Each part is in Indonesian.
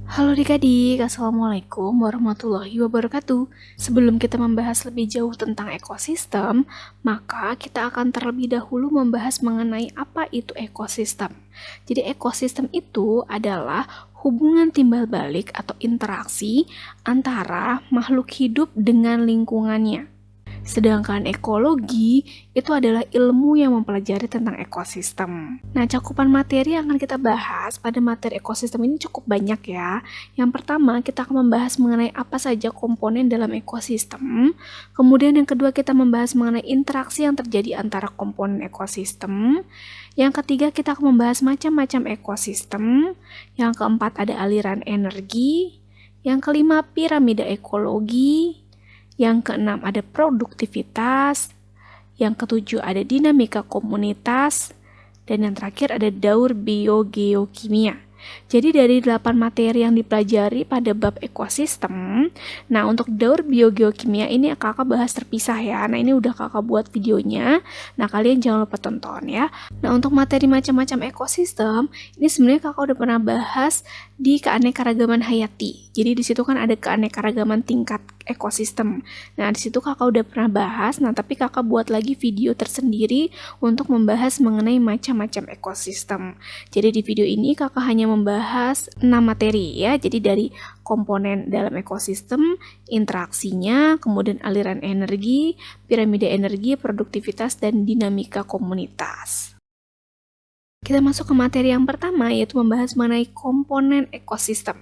Halo adik-adik, Assalamualaikum warahmatullahi wabarakatuh. Sebelum kita membahas lebih jauh tentang ekosistem, maka kita akan terlebih dahulu membahas mengenai apa itu ekosistem. Jadi ekosistem itu adalah hubungan timbal balik atau interaksi antara makhluk hidup dengan lingkungannya. Sedangkan ekologi itu adalah ilmu yang mempelajari tentang ekosistem. Nah, cakupan materi yang akan kita bahas pada materi ekosistem ini cukup banyak ya. Yang pertama, kita akan membahas mengenai apa saja komponen dalam ekosistem. Kemudian yang kedua, kita membahas mengenai interaksi yang terjadi antara komponen ekosistem. Yang ketiga, kita akan membahas macam-macam ekosistem. Yang keempat, ada aliran energi. Yang kelima, piramida ekologi. Yang keenam ada produktivitas, yang ketujuh ada dinamika komunitas, dan yang terakhir ada daur biogeokimia. Jadi dari 8 materi yang dipelajari pada bab ekosistem, nah untuk daur biogeokimia ini kakak bahas terpisah ya. Nah ini udah kakak buat videonya, nah kalian jangan lupa tonton ya. Nah untuk materi macam-macam ekosistem, ini sebenarnya kakak udah pernah bahas di keanekaragaman hayati. Jadi di situ kan ada keanekaragaman tingkat ekosistem. Nah di situ kakak udah pernah bahas, nah tapi kakak buat lagi video tersendiri untuk membahas mengenai macam-macam ekosistem. Jadi di video ini kakak hanya membahas 6 materi ya. Jadi dari komponen dalam ekosistem, interaksinya, kemudian aliran energi, piramida energi, produktivitas, dan dinamika komunitas. Kita masuk ke materi yang pertama, yaitu membahas mengenai komponen ekosistem.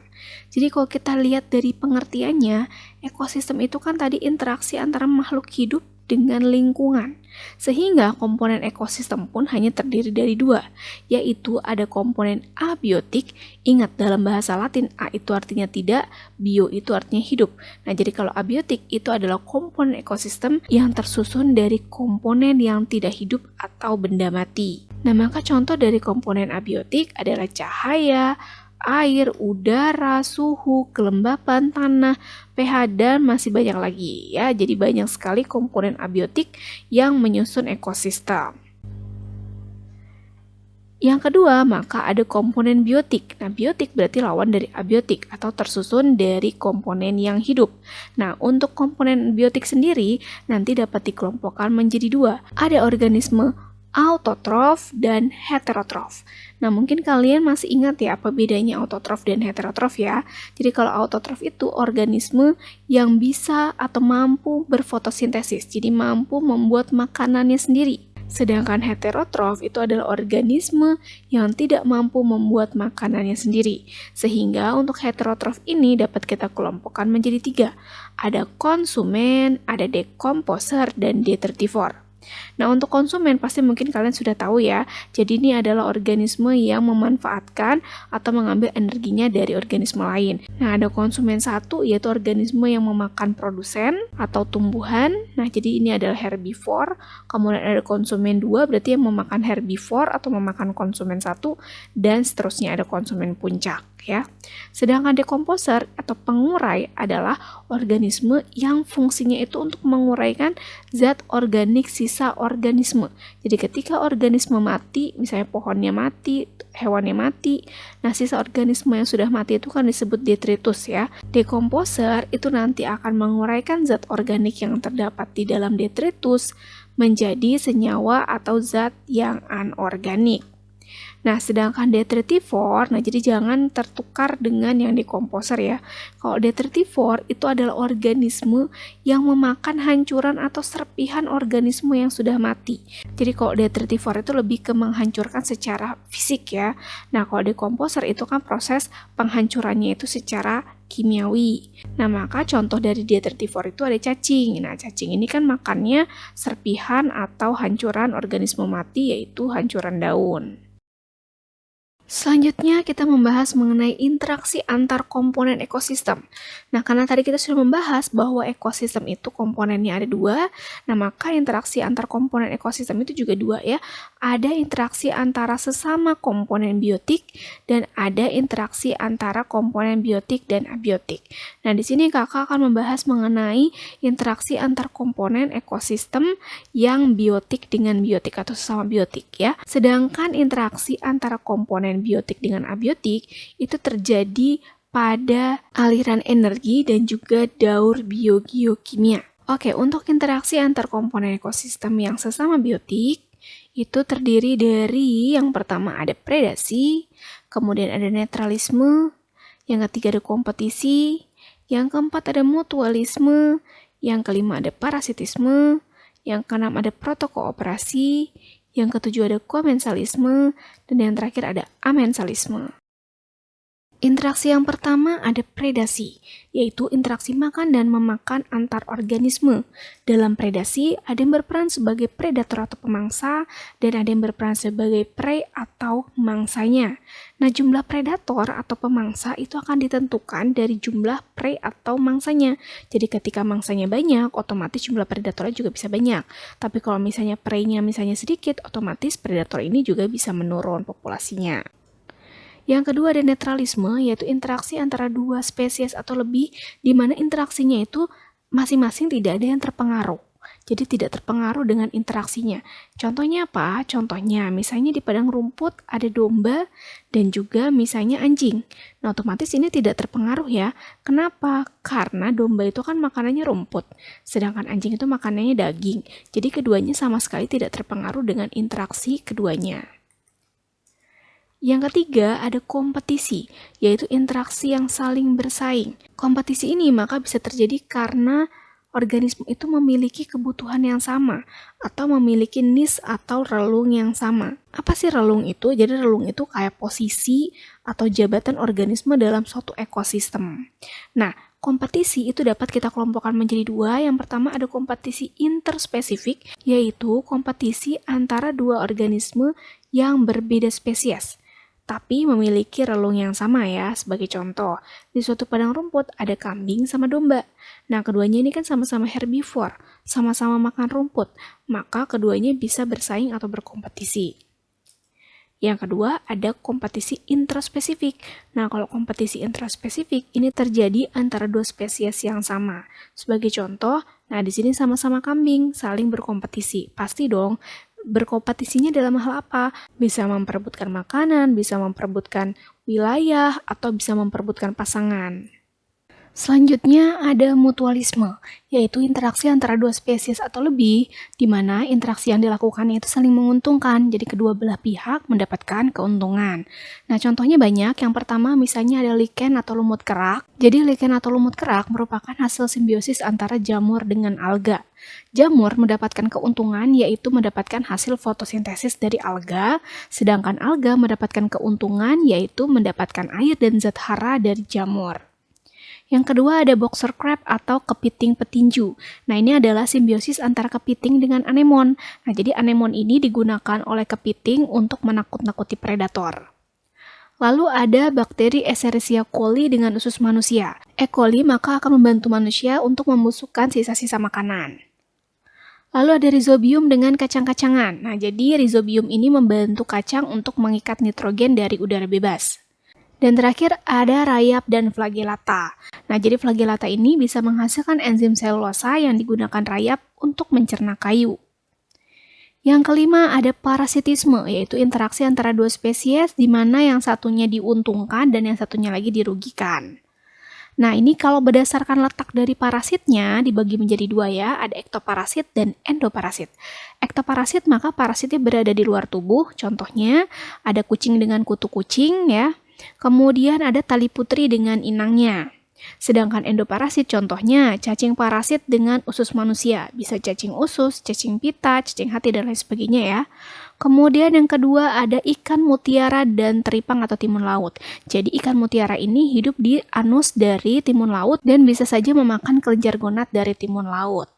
Jadi kalau kita lihat dari pengertiannya, ekosistem itu kan tadi interaksi antara makhluk hidup dengan lingkungan. Sehingga komponen ekosistem pun hanya terdiri dari dua, yaitu ada komponen abiotik. Ingat dalam bahasa Latin, a itu artinya tidak, bio itu artinya hidup. Nah jadi kalau abiotik itu adalah komponen ekosistem yang tersusun dari komponen yang tidak hidup atau benda mati. Nah maka contoh dari komponen abiotik adalah cahaya, air, udara, suhu, kelembapan tanah, pH, dan masih banyak lagi ya. Jadi banyak sekali komponen abiotik yang menyusun ekosistem. Yang kedua, maka ada komponen biotik. Nah, biotik berarti lawan dari abiotik atau tersusun dari komponen yang hidup. Nah, untuk komponen biotik sendiri nanti dapat dikelompokkan menjadi dua. Ada organisme autotrof dan heterotrof. Nah, mungkin kalian masih ingat ya apa bedanya autotrof dan heterotrof ya. Jadi kalau autotrof itu organisme yang bisa atau mampu berfotosintesis, jadi mampu membuat makanannya sendiri. Sedangkan heterotrof itu adalah organisme yang tidak mampu membuat makanannya sendiri. Sehingga untuk heterotrof ini dapat kita kelompokkan menjadi tiga. Ada konsumen, ada dekomposer, dan detritivor. Nah, untuk konsumen pasti mungkin kalian sudah tahu ya. Jadi ini adalah organisme yang memanfaatkan atau mengambil energinya dari organisme lain. Nah, ada konsumen satu yaitu organisme yang memakan produsen atau tumbuhan. Nah, jadi ini adalah herbivore. Kemudian ada konsumen dua berarti yang memakan herbivore atau memakan konsumen satu, dan seterusnya ada konsumen puncak ya. Sedangkan dekomposer atau pengurai adalah organisme yang fungsinya itu untuk menguraikan zat organik sisa organisme. Jadi ketika organisme mati, misalnya pohonnya mati, hewannya mati, nah sisa organisme yang sudah mati itu kan disebut detritus ya. Dekomposer itu nanti akan menguraikan zat organik yang terdapat di dalam detritus menjadi senyawa atau zat yang anorganik. Nah, sedangkan detritivor, nah jadi jangan tertukar dengan yang dekomposer ya. Kalau detritivor itu adalah organisme yang memakan hancuran atau serpihan organisme yang sudah mati. Jadi kalau detritivor itu lebih ke menghancurkan secara fisik ya. Nah, kalau dekomposer itu kan proses penghancurannya itu secara kimiawi. Nah, maka contoh dari detritivor itu ada cacing. Nah, cacing ini kan makannya serpihan atau hancuran organisme mati, yaitu hancuran daun. Selanjutnya kita membahas mengenai interaksi antar komponen ekosistem. Nah, karena tadi kita sudah membahas bahwa ekosistem itu komponennya ada dua, nah maka interaksi antar komponen ekosistem itu juga dua ya. Ada interaksi antara sesama komponen biotik dan ada interaksi antara komponen biotik dan abiotik. Nah, di sini kakak akan membahas mengenai interaksi antar komponen ekosistem yang biotik dengan biotik atau sesama biotik ya. Sedangkan interaksi antara komponen biotik dengan abiotik itu terjadi pada aliran energi dan juga daur biogeokimia. Oke, untuk interaksi antar komponen ekosistem yang sesama biotik, itu terdiri dari yang pertama ada predasi, kemudian ada netralisme, yang ketiga ada kompetisi, yang keempat ada mutualisme, yang kelima ada parasitisme, yang keenam ada protokooperasi, yang ketujuh ada komensalisme, dan yang terakhir ada amensalisme. Interaksi yang pertama ada predasi, yaitu interaksi makan dan memakan antar organisme. Dalam predasi, ada yang berperan sebagai predator atau pemangsa, dan ada yang berperan sebagai prey atau mangsanya. Nah, jumlah predator atau pemangsa itu akan ditentukan dari jumlah prey atau mangsanya. Jadi ketika mangsanya banyak, otomatis jumlah predatornya juga bisa banyak. Tapi kalau misalnya prey-nya misalnya sedikit, otomatis predator ini juga bisa menurun populasinya. Yang kedua ada netralisme, yaitu interaksi antara dua spesies atau lebih, di mana interaksinya itu masing-masing tidak ada yang terpengaruh. Jadi tidak terpengaruh dengan interaksinya. Contohnya apa? Contohnya misalnya di padang rumput ada domba dan juga misalnya anjing. Nah, otomatis ini tidak terpengaruh ya. Kenapa? Karena domba itu kan makanannya rumput, sedangkan anjing itu makanannya daging. Jadi keduanya sama sekali tidak terpengaruh dengan interaksi keduanya. Yang ketiga ada kompetisi, yaitu interaksi yang saling bersaing. Kompetisi ini maka bisa terjadi karena organisme itu memiliki kebutuhan yang sama atau memiliki niche atau relung yang sama. Apa sih relung itu? Jadi relung itu kayak posisi atau jabatan organisme dalam suatu ekosistem. Nah, kompetisi itu dapat kita kelompokkan menjadi dua. Yang pertama ada kompetisi interspesifik, yaitu kompetisi antara dua organisme yang berbeda spesies, tapi memiliki relung yang sama ya. Sebagai contoh, di suatu padang rumput ada kambing sama domba. Nah, keduanya ini kan sama-sama herbivore, sama-sama makan rumput, maka keduanya bisa bersaing atau berkompetisi. Yang kedua, ada kompetisi intraspesifik. Nah, kalau kompetisi intraspesifik ini terjadi antara dua spesies yang sama. Sebagai contoh, nah di sini sama-sama kambing, saling berkompetisi. Pasti dong, berkompetisinya dalam hal apa? Bisa memperebutkan makanan, bisa memperebutkan wilayah, atau bisa memperebutkan pasangan. Selanjutnya ada mutualisme, yaitu interaksi antara dua spesies atau lebih, di mana interaksi yang dilakukan itu saling menguntungkan, jadi kedua belah pihak mendapatkan keuntungan. Nah, contohnya banyak. Yang pertama misalnya ada lichen atau lumut kerak. Jadi lichen atau lumut kerak merupakan hasil simbiosis antara jamur dengan alga. Jamur mendapatkan keuntungan yaitu mendapatkan hasil fotosintesis dari alga, sedangkan alga mendapatkan keuntungan yaitu mendapatkan air dan zat hara dari jamur. Yang kedua ada boxer crab atau kepiting petinju. Nah, ini adalah simbiosis antara kepiting dengan anemon. Nah, jadi anemon ini digunakan oleh kepiting untuk menakut-nakuti predator. Lalu ada bakteri Escherichia coli dengan usus manusia. E. coli maka akan membantu manusia untuk membusukkan sisa-sisa makanan. Lalu ada rhizobium dengan kacang-kacangan. Nah, jadi rhizobium ini membantu kacang untuk mengikat nitrogen dari udara bebas. Dan terakhir ada rayap dan flagellata. Nah, jadi flagellata ini bisa menghasilkan enzim selulosa yang digunakan rayap untuk mencerna kayu. Yang kelima ada parasitisme, yaitu interaksi antara dua spesies di mana yang satunya diuntungkan dan yang satunya lagi dirugikan. Nah, ini kalau berdasarkan letak dari parasitnya dibagi menjadi dua ya, ada ektoparasit dan endoparasit. Ektoparasit maka parasitnya berada di luar tubuh, contohnya ada kucing dengan kutu kucing ya. Kemudian ada tali putri dengan inangnya. Sedangkan endoparasit contohnya cacing parasit dengan usus manusia. Bisa cacing usus, cacing pita, cacing hati, dan lain sebagainya ya. Kemudian yang kedua ada ikan mutiara dan teripang atau timun laut. Jadi ikan mutiara ini hidup di anus dari timun laut dan bisa saja memakan kelenjar gonad dari timun laut.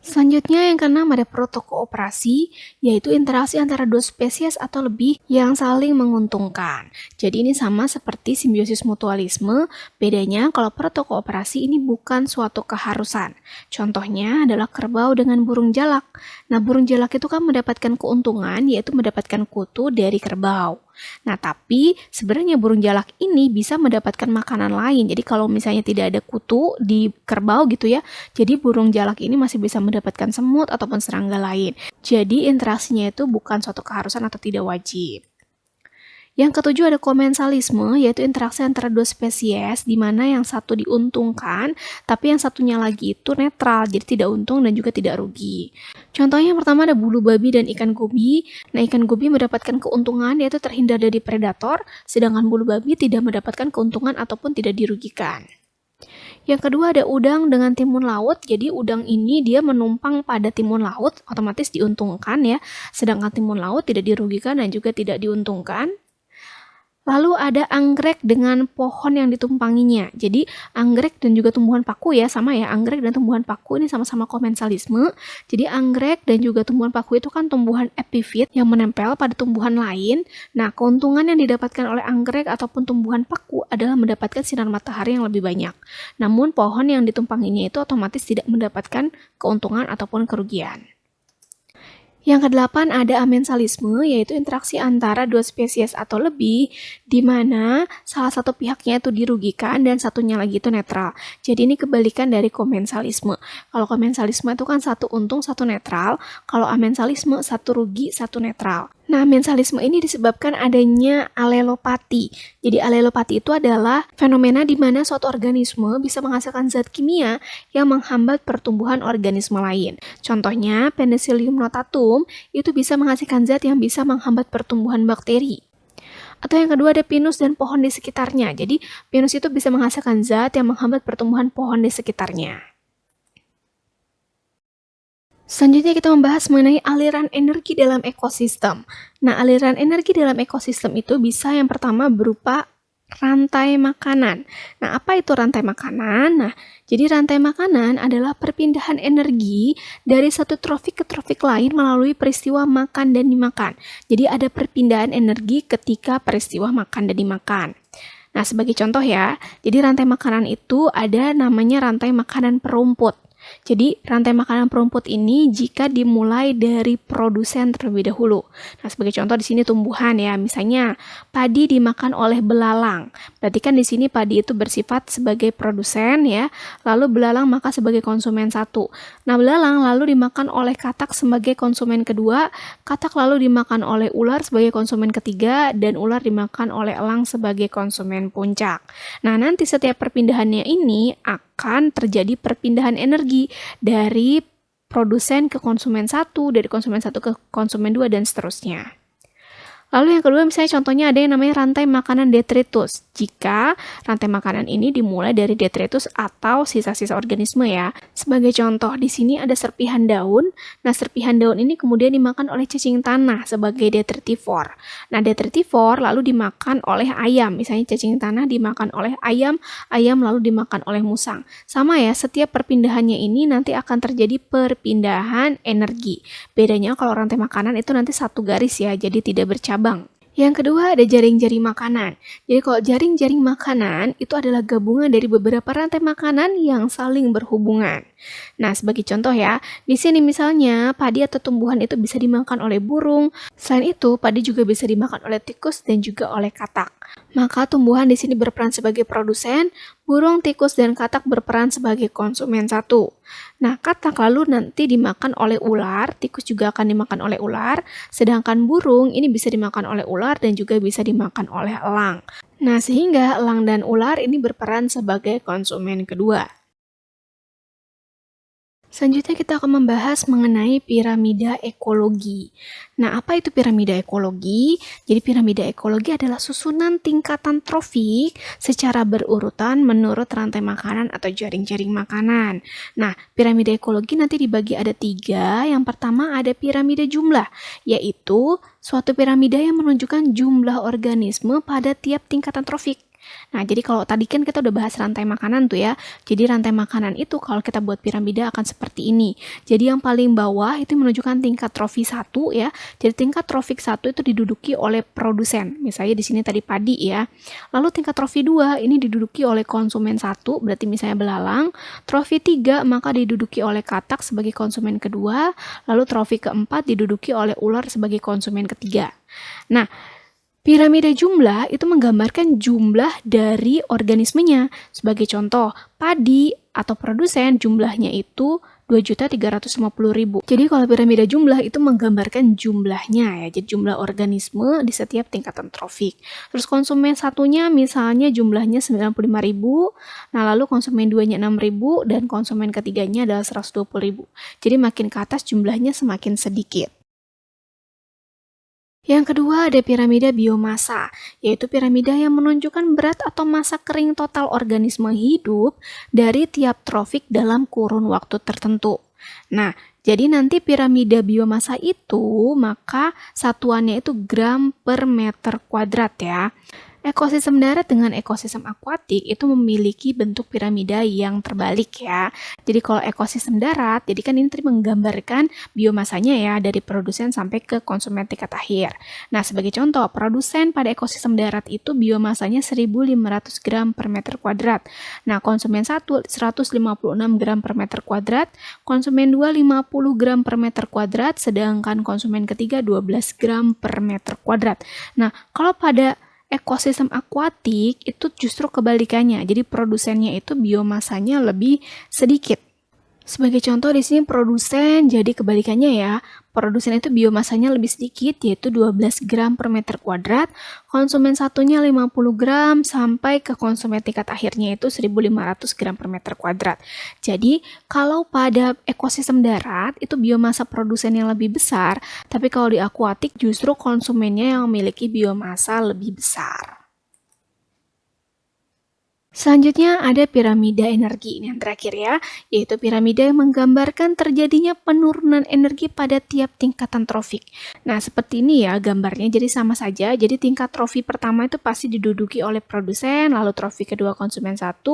Selanjutnya yang keenam ada protokooperasi, yaitu interaksi antara dua spesies atau lebih yang saling menguntungkan. Jadi ini sama seperti simbiosis mutualisme, bedanya kalau protokooperasi ini bukan suatu keharusan. Contohnya adalah kerbau dengan burung jalak. Nah, burung jalak itu kan mendapatkan keuntungan, yaitu mendapatkan kutu dari kerbau. Nah, tapi sebenarnya burung jalak ini bisa mendapatkan makanan lain. Jadi kalau misalnya tidak ada kutu di kerbau gitu ya, jadi burung jalak ini masih bisa mendapatkan semut ataupun serangga lain. Jadi interaksinya itu bukan suatu keharusan atau tidak wajib. Yang ketujuh ada komensalisme, yaitu interaksi antara dua spesies, di mana yang satu diuntungkan, tapi yang satunya lagi itu netral, jadi tidak untung dan juga tidak rugi. Contohnya yang pertama ada bulu babi dan ikan gobi. Nah, ikan gobi mendapatkan keuntungan, yaitu terhindar dari predator, sedangkan bulu babi tidak mendapatkan keuntungan ataupun tidak dirugikan. Yang kedua ada udang dengan timun laut. Jadi udang ini dia menumpang pada timun laut, otomatis diuntungkan ya. Sedangkan timun laut tidak dirugikan dan juga tidak diuntungkan. Lalu ada anggrek dengan pohon yang ditumpanginya. Jadi anggrek dan juga tumbuhan paku ya, sama ya, anggrek dan tumbuhan paku ini sama-sama komensalisme. Jadi anggrek dan juga tumbuhan paku itu kan tumbuhan epifit yang menempel pada tumbuhan lain. Nah, keuntungan yang didapatkan oleh anggrek ataupun tumbuhan paku adalah mendapatkan sinar matahari yang lebih banyak. Namun pohon yang ditumpanginya itu otomatis tidak mendapatkan keuntungan ataupun kerugian. Yang kedelapan ada amensalisme, yaitu interaksi antara dua spesies atau lebih, di mana salah satu pihaknya itu dirugikan dan satunya lagi itu netral. Jadi ini kebalikan dari komensalisme. Kalau komensalisme itu kan satu untung, satu netral. Kalau amensalisme satu rugi, satu netral. Nah, amensalisme ini disebabkan adanya alelopati. Jadi alelopati itu adalah fenomena di mana suatu organisme bisa menghasilkan zat kimia yang menghambat pertumbuhan organisme lain. Contohnya, Penicillium notatum itu bisa menghasilkan zat yang bisa menghambat pertumbuhan bakteri. Atau yang kedua ada pinus dan pohon di sekitarnya. Jadi pinus itu bisa menghasilkan zat yang menghambat pertumbuhan pohon di sekitarnya. Selanjutnya kita membahas mengenai aliran energi dalam ekosistem. Nah, aliran energi dalam ekosistem itu bisa yang pertama berupa rantai makanan. Nah, apa itu rantai makanan? Nah, jadi rantai makanan adalah perpindahan energi dari satu trofik ke trofik lain melalui peristiwa makan dan dimakan. Jadi ada perpindahan energi ketika peristiwa makan dan dimakan. Nah, sebagai contoh ya, jadi rantai makanan itu ada namanya rantai makanan perumput. Jadi rantai makanan perumput ini jika dimulai dari produsen terlebih dahulu. Nah, sebagai contoh di sini tumbuhan ya, misalnya padi dimakan oleh belalang. Berarti kan di sini padi itu bersifat sebagai produsen ya, lalu belalang maka sebagai konsumen satu. Nah, belalang lalu dimakan oleh katak sebagai konsumen kedua, katak lalu dimakan oleh ular sebagai konsumen ketiga, dan ular dimakan oleh elang sebagai konsumen puncak. Nah, nanti setiap perpindahannya ini akan terjadi perpindahan energi dari produsen ke konsumen satu, dari konsumen satu ke konsumen dua, dan seterusnya. Lalu yang kedua misalnya contohnya ada yang namanya rantai makanan detritus. Jika rantai makanan ini dimulai dari detritus atau sisa-sisa organisme ya. Sebagai contoh di sini ada serpihan daun. Nah, serpihan daun ini kemudian dimakan oleh cacing tanah sebagai detritivor. Nah, detritivor lalu dimakan oleh ayam. Misalnya cacing tanah dimakan oleh ayam, ayam lalu dimakan oleh musang. Sama ya, setiap perpindahannya ini nanti akan terjadi perpindahan energi. Bedanya kalau rantai makanan itu nanti satu garis ya, jadi tidak bercabang. Yang kedua ada jaring-jaring makanan. Jadi kalau jaring-jaring makanan itu adalah gabungan dari beberapa rantai makanan yang saling berhubungan. Nah, sebagai contoh ya, di sini misalnya padi atau tumbuhan itu bisa dimakan oleh burung. Selain itu, padi juga bisa dimakan oleh tikus dan juga oleh katak. Maka tumbuhan di sini berperan sebagai produsen, burung, tikus, dan katak berperan sebagai konsumen satu. Nah, katak lalu nanti dimakan oleh ular, tikus juga akan dimakan oleh ular, sedangkan burung ini bisa dimakan oleh ular dan juga bisa dimakan oleh elang. Nah, sehingga elang dan ular ini berperan sebagai konsumen kedua. Selanjutnya kita akan membahas mengenai piramida ekologi. Nah, apa itu piramida ekologi? Jadi piramida ekologi adalah susunan tingkatan trofik secara berurutan menurut rantai makanan atau jaring-jaring makanan. Nah, piramida ekologi nanti dibagi ada 3. Yang pertama ada piramida jumlah, yaitu suatu piramida yang menunjukkan jumlah organisme pada tiap tingkatan trofik. Nah, jadi kalau tadi kan kita udah bahas rantai makanan tuh ya. Jadi rantai makanan itu kalau kita buat piramida akan seperti ini. Jadi yang paling bawah itu menunjukkan tingkat trofi 1 ya. Jadi tingkat trofik 1 itu diduduki oleh produsen. Misalnya di sini tadi padi ya. Lalu tingkat trofi 2 ini diduduki oleh konsumen 1, berarti misalnya belalang. Trofi 3 maka diduduki oleh katak sebagai konsumen kedua. Lalu trofi keempat diduduki oleh ular sebagai konsumen ketiga. Nah, piramida jumlah itu menggambarkan jumlah dari organismenya. Sebagai contoh, padi atau produsen jumlahnya itu 2.350.000. Jadi kalau piramida jumlah itu menggambarkan jumlahnya ya, jadi jumlah organisme di setiap tingkatan trofik. Terus konsumen satunya misalnya jumlahnya 95.000, nah lalu konsumen duanya 6.000 dan konsumen ketiganya adalah 120.000. Jadi makin ke atas jumlahnya semakin sedikit. Yang kedua ada piramida biomasa, yaitu piramida yang menunjukkan berat atau massa kering total organisme hidup dari tiap trofik dalam kurun waktu tertentu. Nah, jadi nanti piramida biomasa itu, maka satuannya itu gram per meter kuadrat ya. Ekosistem darat dengan ekosistem akuatik itu memiliki bentuk piramida yang terbalik ya. Jadi kalau ekosistem darat, jadi kan ini tadi menggambarkan biomasanya ya dari produsen sampai ke konsumen tingkat akhir. Nah sebagai contoh, produsen pada ekosistem darat itu biomasanya 1.500 gram per meter kuadrat. Nah konsumen 1 156 gram per meter kuadrat, konsumen 2 50 gram per meter kuadrat, sedangkan konsumen ketiga 12 gram per meter kuadrat. Nah kalau pada ekosistem akuatik itu justru kebalikannya. Jadi produsennya itu biomasanya lebih sedikit. Sebagai contoh di sini produsen jadi kebalikannya ya. Produsen itu biomasanya lebih sedikit yaitu 12 gram per meter kuadrat, konsumen satunya 50 gram sampai ke konsumen tingkat akhirnya itu 1.500 gram per meter kuadrat. Jadi kalau pada ekosistem darat itu biomasa produsen yang lebih besar, tapi kalau di akuatik justru konsumennya yang memiliki biomasa lebih besar. Selanjutnya ada piramida energi, ini yang terakhir ya, yaitu piramida yang menggambarkan terjadinya penurunan energi pada tiap tingkatan trofik. Nah seperti ini ya gambarnya, jadi sama saja, jadi tingkat trofi pertama itu pasti diduduki oleh produsen, lalu trofi kedua konsumen 1,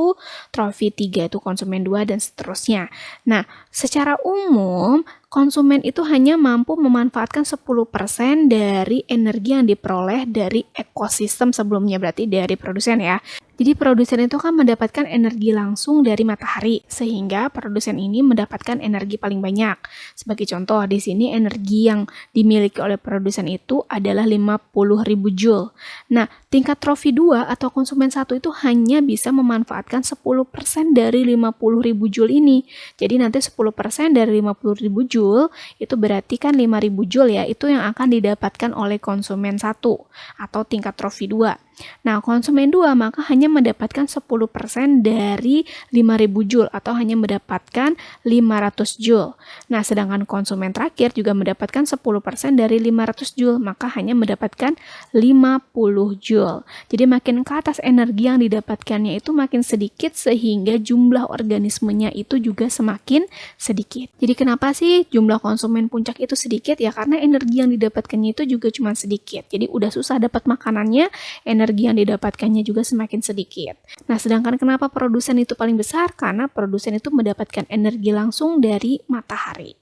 trofi 3 itu konsumen 2, dan seterusnya. Nah secara umum, konsumen itu hanya mampu memanfaatkan 10% dari energi yang diperoleh dari ekosistem sebelumnya, berarti dari produsen ya. Jadi produsen itu kan mendapatkan energi langsung dari matahari, sehingga produsen ini mendapatkan energi paling banyak. Sebagai contoh, di sini energi yang dimiliki oleh produsen itu adalah 50.000 Joule. Nah, tingkat trofi 2 atau konsumen 1 itu hanya bisa memanfaatkan 10% dari 50.000 Joule ini. Jadi nanti 10% dari 50.000 Joule itu berarti kan 5.000 Joule ya, itu yang akan didapatkan oleh konsumen 1 atau tingkat trofi 2. Nah, konsumen 2 maka hanya mendapatkan 10% dari 5.000 Joule atau hanya mendapatkan 500 Joule. Nah, sedangkan konsumen terakhir juga mendapatkan 10% dari 500 Joule, maka hanya mendapatkan 50 Joule. Jadi makin ke atas energi yang didapatkannya itu makin sedikit sehingga jumlah organismenya itu juga semakin sedikit. Jadi kenapa sih jumlah konsumen puncak itu sedikit? Ya karena energi yang didapatkannya itu juga cuma sedikit. Jadi udah susah dapat makanannya, energi yang didapatkannya juga semakin sedikit. Nah, sedangkan kenapa produsen itu paling besar? Karena produsen itu mendapatkan energi langsung dari matahari.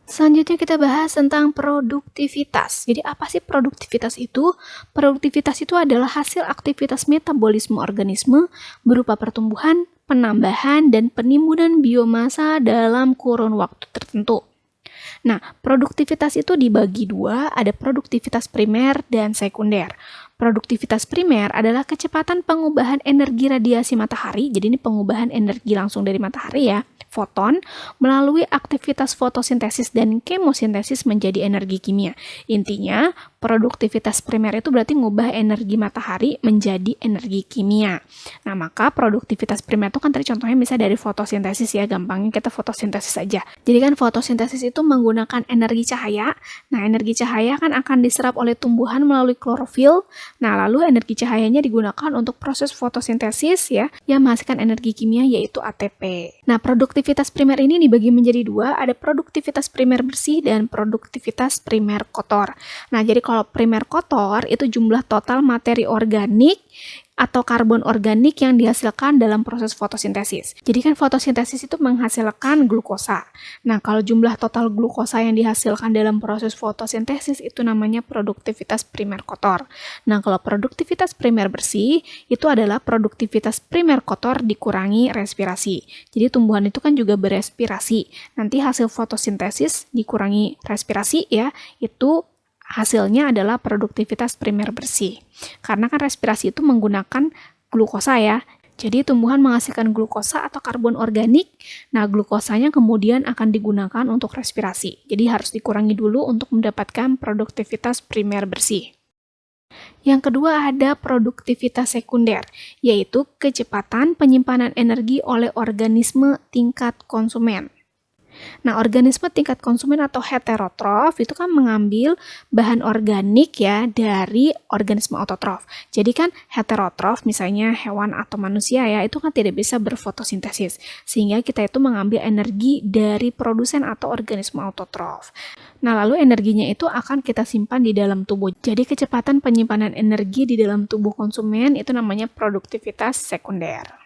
Selanjutnya kita bahas tentang produktivitas. Jadi apa sih produktivitas itu? Produktivitas itu adalah hasil aktivitas metabolisme organisme berupa pertumbuhan, penambahan, dan penimbunan biomasa dalam kurun waktu tertentu. Nah, produktivitas itu dibagi dua, ada produktivitas primer dan sekunder. Produktivitas primer adalah kecepatan pengubahan energi radiasi matahari, jadi ini pengubahan energi langsung dari matahari ya, foton, melalui aktivitas fotosintesis dan kemosintesis menjadi energi kimia. Intinya, produktivitas primer itu berarti ngubah energi matahari menjadi energi kimia. Nah, maka produktivitas primer itu kan tadi contohnya misalnya dari fotosintesis ya, gampangnya kita fotosintesis aja. Jadi kan fotosintesis itu menggunakan energi cahaya. Nah, energi cahaya kan akan diserap oleh tumbuhan melalui klorofil. Nah, lalu energi cahayanya digunakan untuk proses fotosintesis ya, yang menghasilkan energi kimia yaitu ATP. Nah, produktivitas primer ini dibagi menjadi dua, ada produktivitas primer bersih dan produktivitas primer kotor. Nah, jadi kalau primer kotor itu jumlah total materi organik atau karbon organik yang dihasilkan dalam proses fotosintesis. Jadi kan fotosintesis itu menghasilkan glukosa. Nah, kalau jumlah total glukosa yang dihasilkan dalam proses fotosintesis itu namanya produktivitas primer kotor. Nah, kalau produktivitas primer bersih itu adalah produktivitas primer kotor dikurangi respirasi. Jadi tumbuhan itu kan juga berespirasi. Nanti hasil fotosintesis dikurangi respirasi ya, itu hasilnya adalah produktivitas primer bersih. Karena kan respirasi itu menggunakan glukosa ya. Jadi tumbuhan menghasilkan glukosa atau karbon organik. Nah, glukosanya kemudian akan digunakan untuk respirasi. Jadi harus dikurangi dulu untuk mendapatkan produktivitas primer bersih. Yang kedua ada produktivitas sekunder, yaitu kecepatan penyimpanan energi oleh organisme tingkat konsumen. Nah, organisme tingkat konsumen atau heterotrof itu kan mengambil bahan organik ya dari organisme autotrof. Jadi kan heterotrof misalnya hewan atau manusia ya, itu kan tidak bisa berfotosintesis. Sehingga kita itu mengambil energi dari produsen atau organisme autotrof. Nah, lalu energinya itu akan kita simpan di dalam tubuh. Jadi kecepatan penyimpanan energi di dalam tubuh konsumen itu namanya produktivitas sekunder.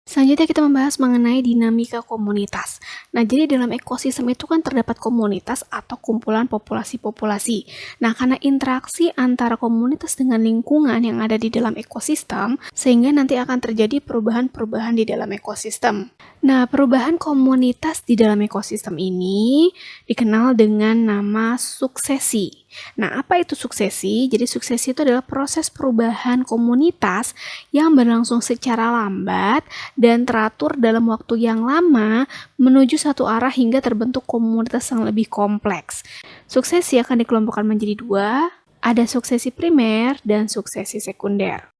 Selanjutnya kita membahas mengenai dinamika komunitas. Nah, jadi dalam ekosistem itu kan terdapat komunitas atau kumpulan populasi-populasi. Nah, karena interaksi antara komunitas dengan lingkungan yang ada di dalam ekosistem, sehingga nanti akan terjadi perubahan-perubahan di dalam ekosistem. Nah, perubahan komunitas di dalam ekosistem ini dikenal dengan nama suksesi. Nah, apa itu suksesi? Jadi suksesi itu adalah proses perubahan komunitas yang berlangsung secara lambat dan teratur dalam waktu yang lama menuju satu arah hingga terbentuk komunitas yang lebih kompleks. Suksesi akan dikelompokkan menjadi dua, ada suksesi primer dan suksesi sekunder.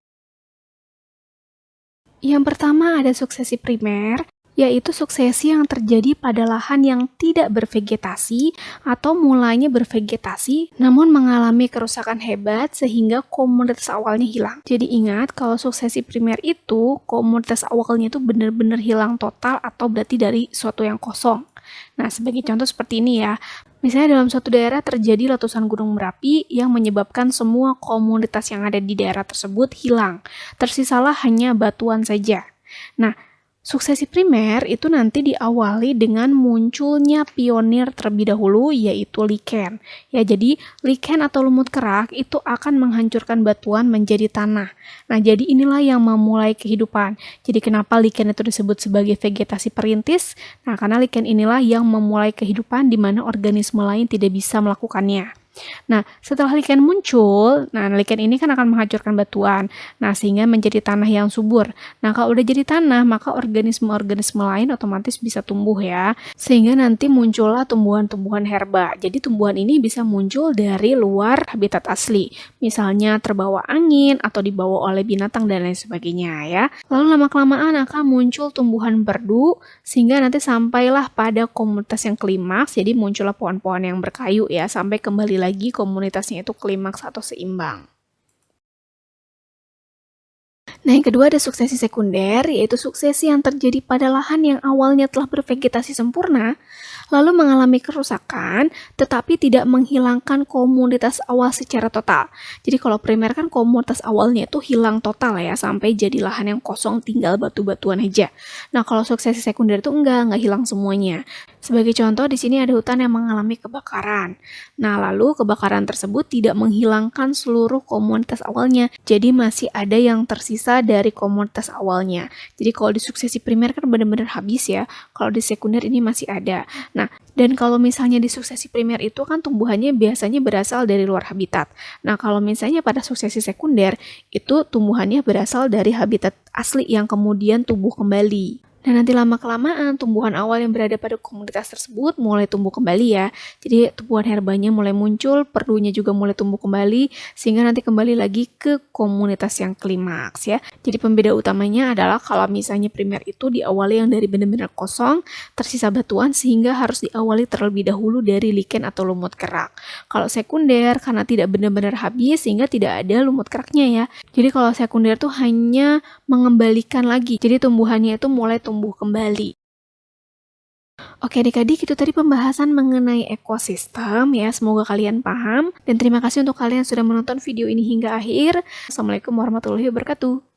Yang pertama ada suksesi primer, yaitu suksesi yang terjadi pada lahan yang tidak bervegetasi atau mulainya bervegetasi namun mengalami kerusakan hebat sehingga komunitas awalnya hilang. Jadi ingat kalau suksesi primer itu komunitas awalnya itu benar-benar hilang total atau berarti dari suatu yang kosong. Nah, sebagai contoh seperti ini ya. Misalnya dalam suatu daerah terjadi letusan gunung berapi yang menyebabkan semua komunitas yang ada di daerah tersebut hilang. Tersisalah hanya batuan saja. Nah, suksesi primer itu nanti diawali dengan munculnya pionir terlebih dahulu, yaitu lichen. Ya, jadi lichen atau lumut kerak itu akan menghancurkan batuan menjadi tanah. Nah, jadi inilah yang memulai kehidupan. Jadi kenapa lichen itu disebut sebagai vegetasi perintis? Nah, karena lichen inilah yang memulai kehidupan di mana organisme lain tidak bisa melakukannya. Nah, setelah lichen muncul, lichen ini kan akan menghancurkan batuan. Nah, sehingga menjadi tanah yang subur. Nah, kalau udah jadi tanah, maka organisme-organisme lain otomatis bisa tumbuh ya. Sehingga nanti muncullah tumbuhan-tumbuhan herba. Jadi tumbuhan ini bisa muncul dari luar habitat asli. Misalnya terbawa angin atau dibawa oleh binatang dan lain sebagainya ya. Lalu lama-kelamaan akan muncul tumbuhan berdu sehingga nanti sampailah pada komunitas yang klimaks. Jadi muncullah pohon-pohon yang berkayu ya sampai kembali lagi komunitasnya itu klimaks atau seimbang. Nah, yang kedua ada suksesi sekunder, yaitu suksesi yang terjadi pada lahan yang awalnya telah bervegetasi sempurna, lalu mengalami kerusakan, tetapi tidak menghilangkan komunitas awal secara total. Jadi kalau primer kan komunitas awalnya itu hilang total ya, sampai jadi lahan yang kosong tinggal batu-batuan aja. Nah, kalau suksesi sekunder itu enggak hilang semuanya. Sebagai contoh, di sini ada hutan yang mengalami kebakaran. Nah, lalu kebakaran tersebut tidak menghilangkan seluruh komunitas awalnya, jadi masih ada yang tersisa dari komunitas awalnya. Jadi kalau di suksesi primer kan benar-benar habis ya, kalau di sekunder ini masih ada. Nah, dan kalau misalnya di suksesi primer itu kan tumbuhannya biasanya berasal dari luar habitat. Nah, kalau misalnya pada suksesi sekunder, itu tumbuhannya berasal dari habitat asli yang kemudian tumbuh kembali. Dan nanti lama-kelamaan tumbuhan awal yang berada pada komunitas tersebut mulai tumbuh kembali ya. Jadi tumbuhan herbanya mulai muncul, perdunya juga mulai tumbuh kembali, sehingga nanti kembali lagi ke komunitas yang klimaks ya. Jadi pembeda utamanya adalah kalau misalnya primer itu diawali yang dari benar-benar kosong, tersisa batuan sehingga harus diawali terlebih dahulu dari lichen atau lumut kerak. Kalau sekunder karena tidak benar-benar habis sehingga tidak ada lumut keraknya ya. Jadi kalau sekunder tuh hanya mengembalikan lagi. Jadi tumbuhannya itu mulai tumbuh kembali. Oke adik-adik, itu tadi pembahasan mengenai ekosistem ya. Semoga kalian paham dan terima kasih untuk kalian sudah menonton video ini hingga akhir. Assalamualaikum warahmatullahi wabarakatuh.